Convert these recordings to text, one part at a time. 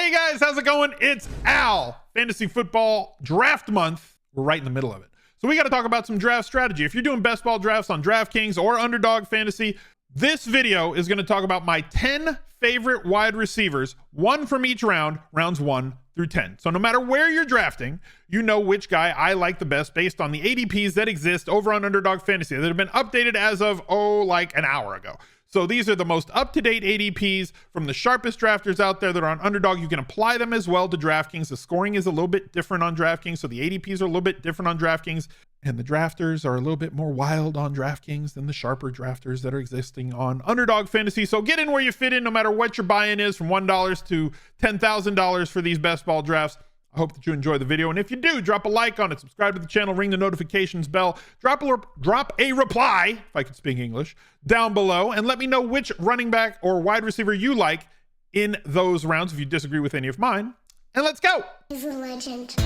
Hey guys, how's it going? It's Al. Fantasy football draft month. We're right in the middle of it. So we got to talk about some draft strategy. If you're doing best ball drafts on DraftKings or Underdog Fantasy, this video is going to talk about my 10 favorite wide receivers, one from each round, rounds 1 through 10. So no matter where you're drafting, you know which guy I like the best based on the ADPs that exist over on Underdog Fantasy that have been updated as of, like an hour ago. So these are the most up-to-date ADPs from the sharpest drafters out there that are on Underdog. You can apply them as well to DraftKings. The scoring is a little bit different on DraftKings, so the ADPs are a little bit different on DraftKings, and the drafters are a little bit more wild on DraftKings than the sharper drafters that are existing on Underdog Fantasy. So get in where you fit in, no matter what your buy-in is, from $1 to $10,000 for these best ball drafts. I hope that you enjoy the video, and if you do, drop a like on it, subscribe to the channel, ring the notifications bell, drop a reply, if I could speak English, down below, and let me know which running back or wide receiver you like in those rounds if you disagree with any of mine. And let's go. He's a legend.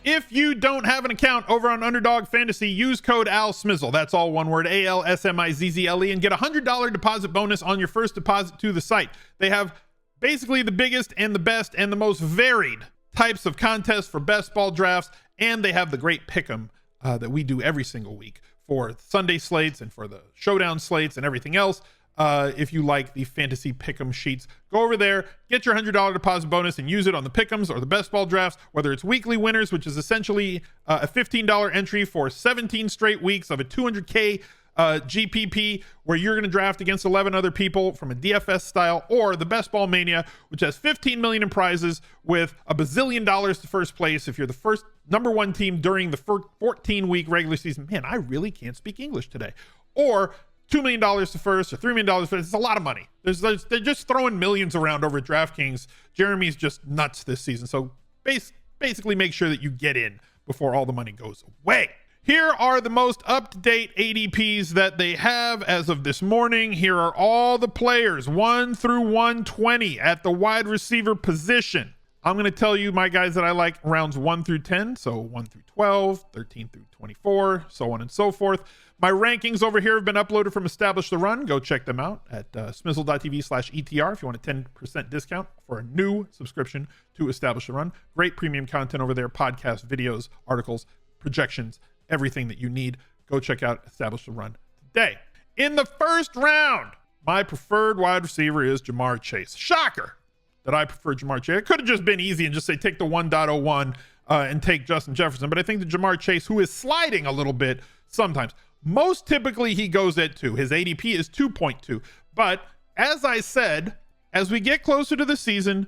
If you don't have an account over on Underdog Fantasy, use code ALSMIZZLE. That's all one word, ALSMIZZLE, and get a $100 deposit bonus on your first deposit to the site. They have basically the biggest and the best and the most varied types of contests for best ball drafts, and they have the great pick'em that we do every single week for Sunday slates and for the showdown slates and everything else. If you like the fantasy pick'em sheets, go over there, get your $100 deposit bonus and use it on the pick'ems or the best ball drafts, whether it's weekly winners, which is essentially a $15 entry for 17 straight weeks of a 200K GPP, where you're going to draft against 11 other people from a DFS style, or the Best Ball Mania, which has 15 million in prizes with a bazillion dollars to first place if you're the first number one team during the 14-week regular season. Man, I really can't speak English today. Or $2 million to first, or $3 million to first. It's a lot of money. They're just throwing millions around over at DraftKings. Jeremy's just nuts this season. So basically make sure that you get in before all the money goes away. Here are the most up-to-date ADPs that they have as of this morning. Here are all the players 1 through 120 at the wide receiver position. I'm going to tell you my guys that I like rounds 1 through 10. So 1 through 12, 13 through 24, so on and so forth. My rankings over here have been uploaded from Establish the Run. Go check them out at smizzle.tv/ETR if you want a 10% discount for a new subscription to Establish the Run. Great premium content over there, podcasts, videos, articles, projections, everything that you need. Go check out Establish the Run today. In the first round, my preferred wide receiver is Ja'Marr Chase. Shocker that I prefer Ja'Marr Chase. It could have just been easy and just say take the 1.01 and take Justin Jefferson. But I think that Ja'Marr Chase, who is sliding a little bit sometimes, most typically he goes at 2. His ADP is 2.2. But as I said, as we get closer to the season,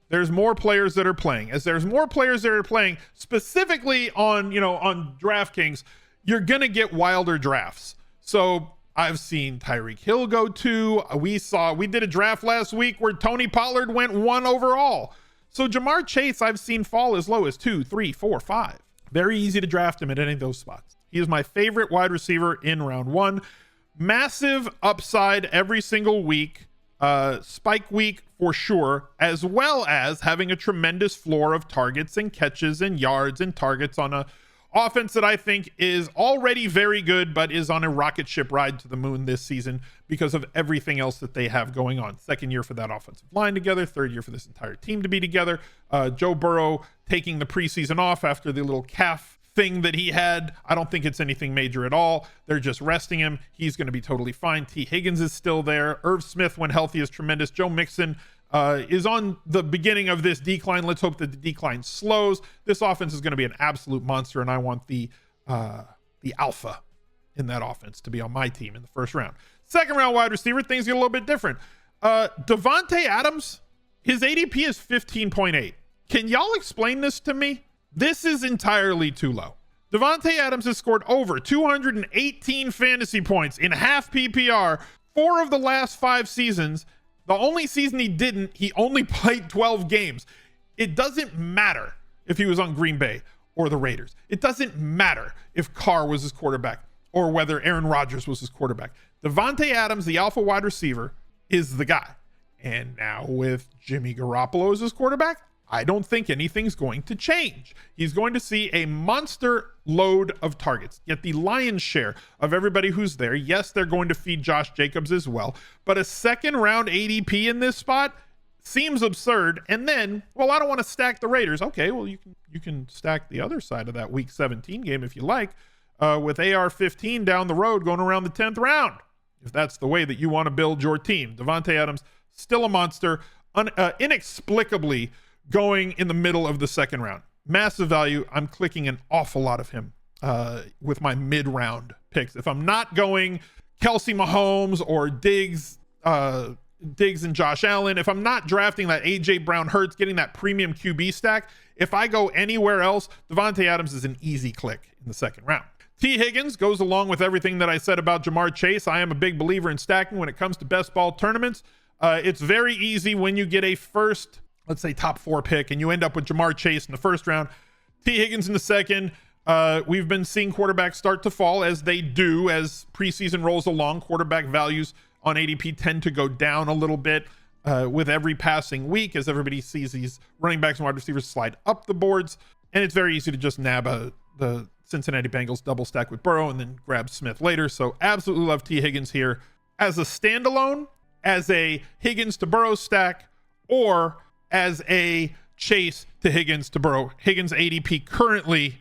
there's more players that are playing. As there's more players that are playing, specifically on DraftKings, you're going to get wilder drafts. So I've seen Tyreek Hill go 2. We did a draft last week where Tony Pollard went 1 overall. So Ja'Marr Chase, I've seen fall as low as 2, 3, 4, 5. Very easy to draft him at any of those spots. He is my favorite wide receiver in round 1. Massive upside every single week. Spike week for sure, as well as having a tremendous floor of targets and catches and yards and targets on a offense that I think is already very good, but is on a rocket ship ride to the moon this season because of everything else that they have going on. Second year for that offensive line together, third year for this entire team to be together. Joe Burrow taking the preseason off after the little calf thing that he had. I don't think it's anything major at all. They're just resting him. He's going to be totally fine. T. Higgins is still there. Irv Smith, when healthy, is tremendous. Joe Mixon is on the beginning of this decline. Let's hope that the decline slows. This offense is going to be an absolute monster, and I want the alpha in that offense to be on my team in the first round. Second round wide receiver, things get a little bit different. Davante Adams, his ADP is 15.8. Can y'all explain this to me? This is entirely too low. Davante Adams has scored over 218 fantasy points in half PPR 4 of the last 5 seasons. The only season he didn't, he only played 12 games. It doesn't matter if he was on Green Bay or the Raiders. It doesn't matter if Carr was his quarterback or whether Aaron Rodgers was his quarterback. Davante Adams, the alpha wide receiver, is the guy. And now with Jimmy Garoppolo as his quarterback, I don't think anything's going to change. He's going to see a monster load of targets, get the lion's share of everybody who's there. Yes, they're going to feed Josh Jacobs as well, but a second round ADP in this spot seems absurd. And then, well, I don't want to stack the Raiders. Okay, well, you can stack the other side of that week 17 game if you like, with AR-15 down the road going around the 10th round, if that's the way that you want to build your team. Davante Adams, still a monster, inexplicably going in the middle of the second round. Massive value. I'm clicking an awful lot of him with my mid-round picks. If I'm not going Kelsey Mahomes or Diggs and Josh Allen, if I'm not drafting that AJ Brown Hurts, getting that premium QB stack, if I go anywhere else, Davante Adams is an easy click in the second round. T. Higgins goes along with everything that I said about Jamar Chase. I am a big believer in stacking when it comes to best ball tournaments. It's very easy when you get a first, let's say, top 4 pick and you end up with Jamar Chase in the first round, T. Higgins in the second. We've been seeing quarterbacks start to fall as they do as preseason rolls along. Quarterback values on ADP tend to go down a little bit with every passing week as everybody sees these running backs and wide receivers slide up the boards. And it's very easy to just nab the Cincinnati Bengals double stack with Burrow and then grab Smith later. So absolutely love T. Higgins here as a standalone, as a Higgins to Burrow stack, or as a Chase to Higgins to Burrow. Higgins ADP currently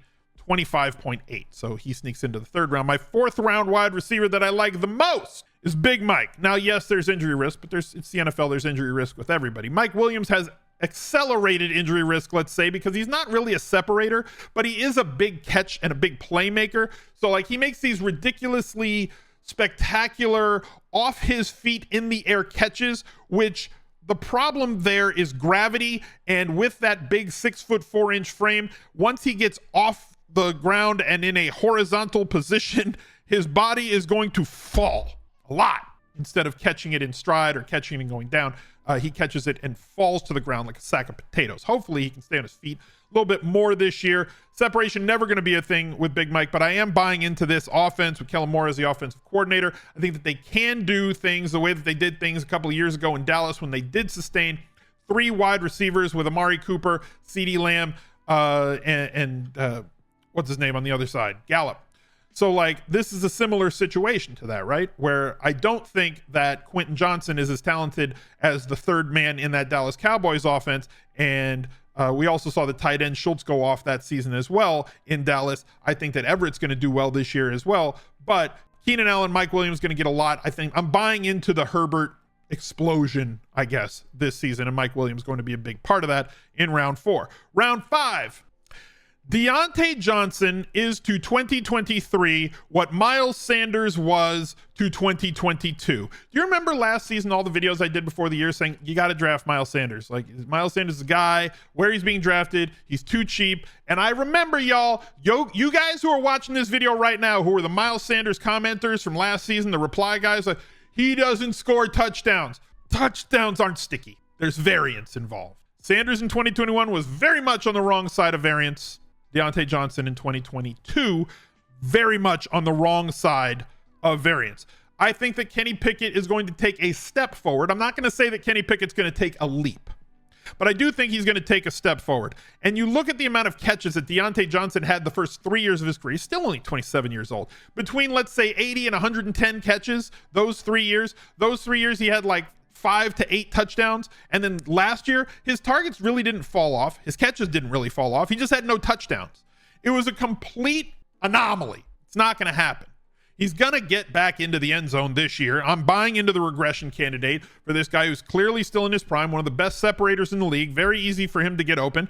25.8. So he sneaks into the third round. My fourth round wide receiver that I like the most is Big Mike. Now, yes, there's injury risk, but it's the NFL. There's injury risk with everybody. Mike Williams has accelerated injury risk, let's say, because he's not really a separator, but he is a big catch and a big playmaker. So like he makes these ridiculously spectacular off his feet in the air catches, which the problem there is gravity. And with that big 6'4" frame, once he gets off the ground and in a horizontal position, his body is going to fall a lot. Instead of catching it in stride or catching it and going down, he catches it and falls to the ground like a sack of potatoes. Hopefully he can stay on his feet a little bit more this year. Separation never going to be a thing with Big Mike, but I am buying into this offense with Kellen Moore as the offensive coordinator. I think that they can do things the way that they did things a couple of years ago in Dallas when they did sustain 3 wide receivers with Amari Cooper, CeeDee Lamb, and what's his name on the other side? Gallup. So like this is a similar situation to that, right? Where I don't think that Quentin Johnson is as talented as the third man in that Dallas Cowboys offense. And we also saw the tight end Schultz go off that season as well in Dallas. I think that Everett's going to do well this year as well. But Keenan Allen, Mike Williams going to get a lot. I think I'm buying into the Herbert explosion, I guess, this season. And Mike Williams going to be a big part of that in round 4. Round 5. Deontay Johnson is to 2023 what Miles Sanders was to 2022. Do you remember last season, all the videos I did before the year saying, you got to draft Miles Sanders? Like, Miles Sanders is a guy, where he's being drafted, he's too cheap. And I remember y'all, you guys who are watching this video right now, who are the Miles Sanders commenters from last season, the reply guys, like, he doesn't score touchdowns. Touchdowns aren't sticky. There's variance involved. Sanders in 2021 was very much on the wrong side of variance. Deontay Johnson in 2022, very much on the wrong side of variance. I think that Kenny Pickett is going to take a step forward. I'm not going to say that Kenny Pickett's going to take a leap, but I do think he's going to take a step forward. And you look at the amount of catches that Deontay Johnson had the first 3 years of his career. He's still only 27 years old. Between, let's say, 80 and 110 catches, those 3 years he had like 5 to 8 touchdowns. And then last year, his targets really didn't fall off. His catches didn't really fall off. He just had no touchdowns. It was a complete anomaly. It's not going to happen. He's going to get back into the end zone this year. I'm buying into the regression candidate for this guy who's clearly still in his prime, one of the best separators in the league. Very easy for him to get open.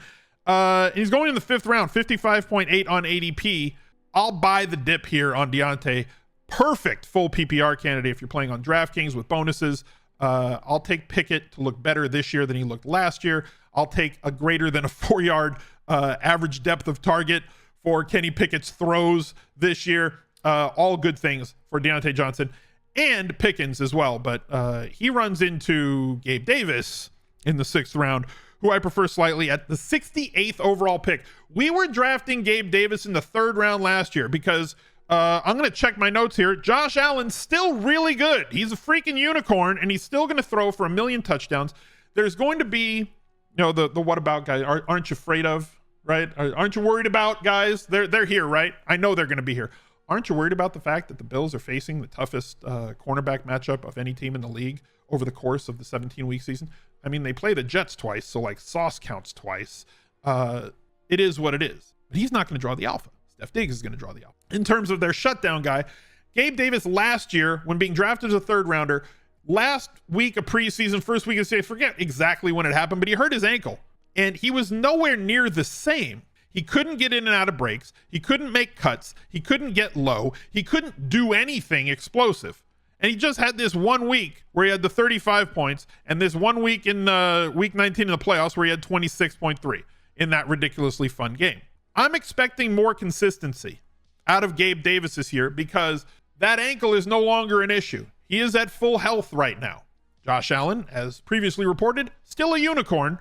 He's going in the 5th round, 55.8 on ADP. I'll buy the dip here on Deontay. Perfect full PPR candidate if you're playing on DraftKings with bonuses. I'll take Pickett to look better this year than he looked last year. I'll take a greater than a 4-yard average depth of target for Kenny Pickett's throws this year. All good things for Deontay Johnson and Pickens as well. But he runs into Gabe Davis in the 6th round, who I prefer slightly at the 68th overall pick. We were drafting Gabe Davis in the 3rd round last year because I'm going to check my notes here. Josh Allen's still really good. He's a freaking unicorn, and he's still going to throw for 1 million touchdowns. There's going to be You know, the what about guys, aren't you afraid of, right? Aren't you worried about guys? They're here, right? I know they're going to be here. Aren't you worried about the fact that the Bills are facing the toughest cornerback matchup of any team in the league over the course of the 17-week season? I mean, they play the Jets twice, so like sauce counts twice. It is what it is. But he's not going to draw the alpha. Steph Diggs is going to draw the alpha. In terms of their shutdown guy, Gabe Davis last year, when being drafted as a third rounder, last week of preseason, first week of season, forget exactly when it happened, but he hurt his ankle. And he was nowhere near the same. He couldn't get in and out of breaks. He couldn't make cuts. He couldn't get low. He couldn't do anything explosive. And he just had this 1 week where he had the 35 points, and this 1 week in week 19 in the playoffs where he had 26.3 in that ridiculously fun game. I'm expecting more consistency out of Gabe Davis this year because that ankle is no longer an issue. He is at full health right now. Josh Allen, as previously reported, still a unicorn,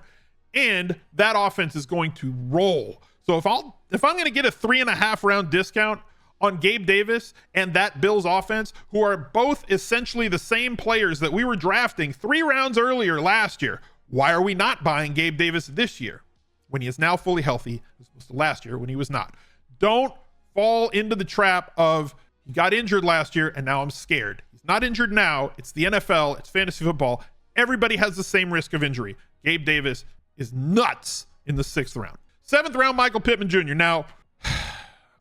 and that offense is going to roll. So if I'm going to get a 3.5 round discount on Gabe Davis and that Bills offense, who are both essentially the same players that we were drafting 3 rounds earlier last year, why are we not buying Gabe Davis this year when he is now fully healthy, as opposed to last year when he was not? Don't fall into the trap of he got injured last year and now I'm scared. He's not injured now. It's the NFL. It's fantasy football. Everybody has the same risk of injury. Gabe Davis is nuts in the 6th round. 7th round, Michael Pittman Jr. Now,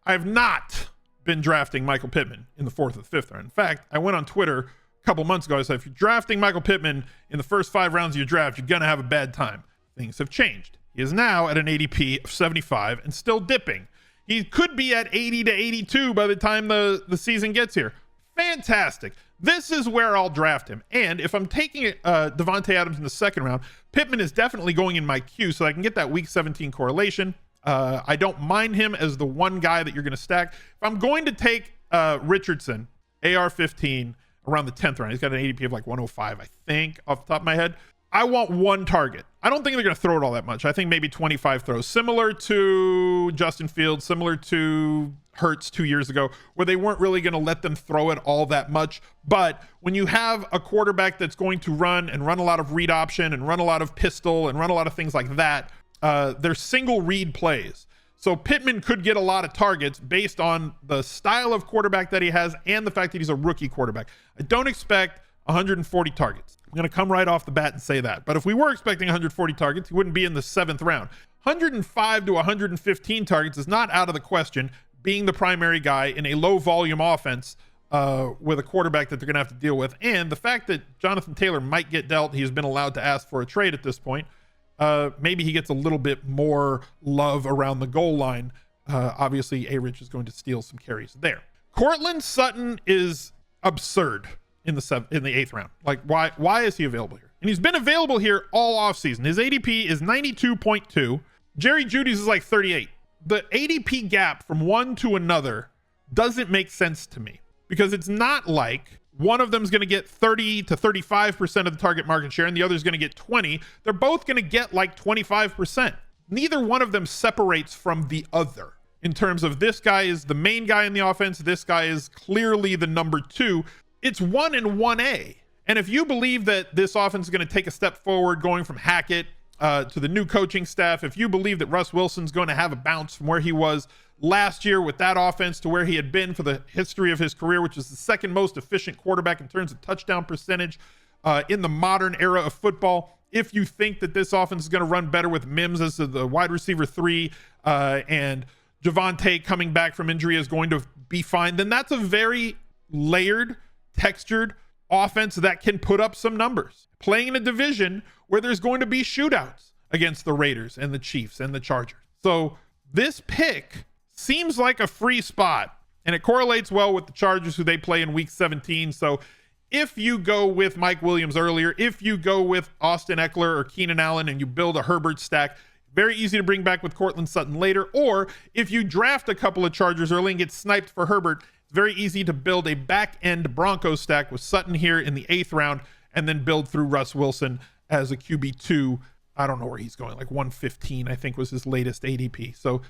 I have not been drafting Michael Pittman in the 4th or the 5th round. In fact, I went on Twitter a couple months ago. I said, if you're drafting Michael Pittman in the first 5 rounds of your draft, you're going to have a bad time. Things have changed. He is now at an ADP of 75 and still dipping. He could be at 80 to 82 by the time the season gets here. Fantastic. This is where I'll draft him. And if I'm taking Devontae Adams in the 2nd round, Pittman is definitely going in my queue so I can get that week 17 correlation. I don't mind him as the one guy that you're going to stack. If I'm going to take Richardson, AR-15, around the 10th round, he's got an ADP of like 105, I think, off the top of my head. I want one target. I don't think they're going to throw it all that much. I think maybe 25 throws, similar to Justin Fields, similar to Hurts 2 years ago, where they weren't really going to let them throw it all that much. But when you have a quarterback that's going to run a lot of read option and run a lot of pistol and run a lot of things like that, they're single read plays. So Pittman could get a lot of targets based on the style of quarterback that he has and the fact that he's a rookie quarterback. I don't expect 140 targets. I'm going to come right off the bat and say that. But if we were expecting 140 targets, he wouldn't be in the 7th round. 105 to 115 targets is not out of the question, being the primary guy in a low volume offense with a quarterback that they're going to have to deal with. And the fact that Jonathan Taylor might get dealt, he has been allowed to ask for a trade at this point. Maybe he gets a little bit more love around the goal line. Obviously, A-Rich is going to steal some carries there. Courtland Sutton is absurd in the 8th round. Like, why is he available here? And he's been available here all offseason. His ADP is 92.2. Jerry Jeudy's is like 38. The ADP gap from one to another doesn't make sense to me because it's not like one of them is going to get 30 to 35% of the target market share and the other is going to get 20. They're both going to get like 25%. Neither one of them separates from the other in terms of this guy is the main guy in the offense. This guy is clearly the number 2. It's 1 and 1A. And if you believe that this offense is going to take a step forward going from Hackett to the new coaching staff, if you believe that Russ Wilson's going to have a bounce from where he was last year with that offense to where he had been for the history of his career, which is the 2nd most efficient quarterback in terms of touchdown percentage in the modern era of football, if you think that this offense is going to run better with Mims as the wide receiver 3 and Javonte coming back from injury is going to be fine, then that's a very layered, textured offense that can put up some numbers. Playing in a division where there's going to be shootouts against the Raiders and the Chiefs and the Chargers. So this pick seems like a free spot, and it correlates well with the Chargers who they play in week 17. So if you go with Mike Williams earlier, if you go with Austin Eckler or Keenan Allen and you build a Herbert stack, very easy to bring back with Courtland Sutton later. Or if you draft a couple of Chargers early and get sniped for Herbert, it's very easy to build a back-end Broncos stack with Sutton here in the 8th round and then build through Russ Wilson as a QB2. I don't know where he's going, like 115, I think was his latest ADP. So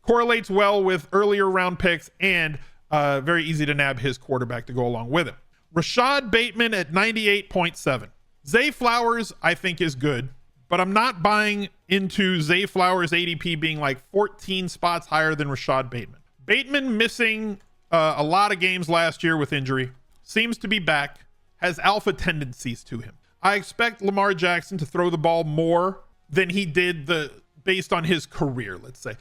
correlates well with earlier round picks and very easy to nab his quarterback to go along with him. Rashad Bateman at 98.7. Zay Flowers, I think, is good, but I'm not buying into Zay Flowers' ADP being like 14 spots higher than Rashad Bateman. Bateman missing a lot of games last year with injury, seems to be back, has alpha tendencies to him. I expect Lamar Jackson to throw the ball more than he did based on his career, let's say.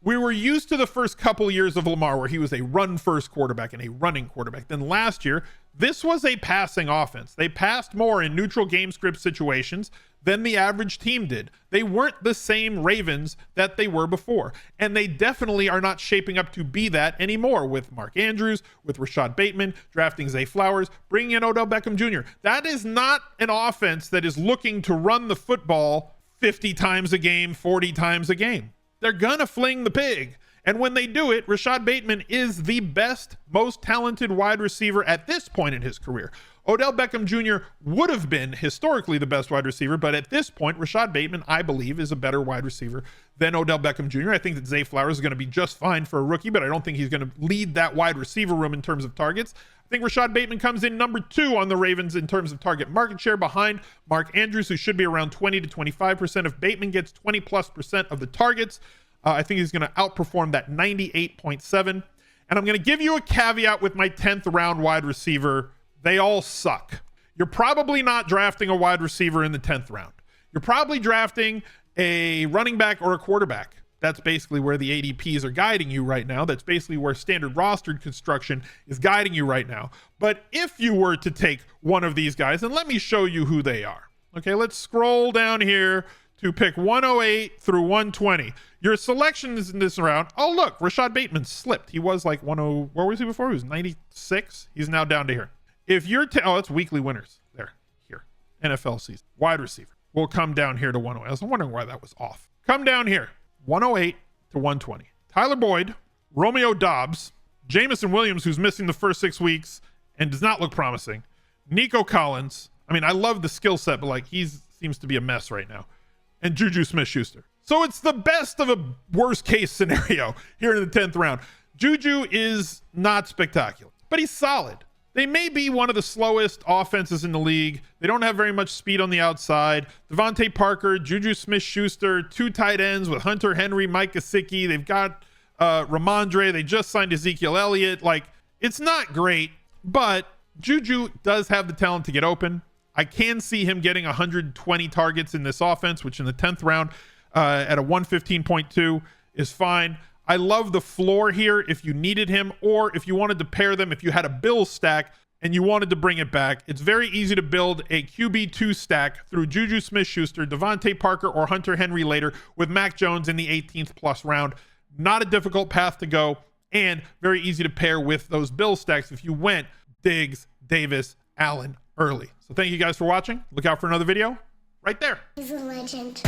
We were used to the first couple years of Lamar where he was a run-first quarterback and a running quarterback. Then last year, this was a passing offense. They passed more in neutral game script situations than the average team did. They weren't the same Ravens that they were before. And they definitely are not shaping up to be that anymore with Mark Andrews, with Rashad Bateman, drafting Zay Flowers, bringing in Odell Beckham Jr. That is not an offense that is looking to run the football 50 times a game, 40 times a game. They're gonna fling the pig. And when they do it, Rashad Bateman is the best, most talented wide receiver at this point in his career. Odell Beckham Jr. would have been historically the best wide receiver, but at this point, Rashad Bateman, I believe, is a better wide receiver than Odell Beckham Jr. I think that Zay Flowers is going to be just fine for a rookie, but I don't think he's going to lead that wide receiver room in terms of targets. I think Rashad Bateman comes in number 2 on the Ravens in terms of target market share behind Mark Andrews, who should be around 20 to 25%. If Bateman gets 20+% of the targets, I think he's going to outperform that 98.7. And I'm going to give you a caveat with my 10th round wide receiver. They all suck. You're probably not drafting a wide receiver in the 10th round. You're probably drafting a running back or a quarterback. That's basically where the ADPs are guiding you right now. That's basically where standard rostered construction is guiding you right now. But if you were to take one of these guys, and let me show you who they are. Okay, let's scroll down here to pick 108 through 120. Your selections in this round. Oh, look, Rashad Bateman slipped. He was like 10. Where was he before? He was 96. He's now down to here. If you're it's weekly winners there, here, NFL season, wide receiver. We'll come down here to 108. I was wondering why that was off. Come down here, 108 to 120. Tyler Boyd, Romeo Doubs, Jamison Williams, who's missing the first 6 weeks and does not look promising. Nico Collins. I mean, I love the skill set, but like seems to be a mess right now. And Juju Smith-Schuster. So it's the best of a worst case scenario here in the 10th round. Juju is not spectacular, but he's solid. They may be one of the slowest offenses in the league. They don't have very much speed on the outside. Devontae Parker, Juju Smith-Schuster, 2 tight ends with Hunter Henry, Mike Gesicki. They've got Ramondre. They just signed Ezekiel Elliott. Like, it's not great, but Juju does have the talent to get open. I can see him getting 120 targets in this offense, which in the 10th round at a 115.2 is fine. I love the floor here if you needed him, or if you wanted to pair them, if you had a Bills stack and you wanted to bring it back. It's very easy to build a QB2 stack through Juju Smith-Schuster, Devontae Parker, or Hunter Henry later with Mac Jones in the 18th plus round. Not a difficult path to go, and very easy to pair with those Bills stacks if you went Diggs, Davis, Allen early. So thank you guys for watching. Look out for another video right there. He's a legend.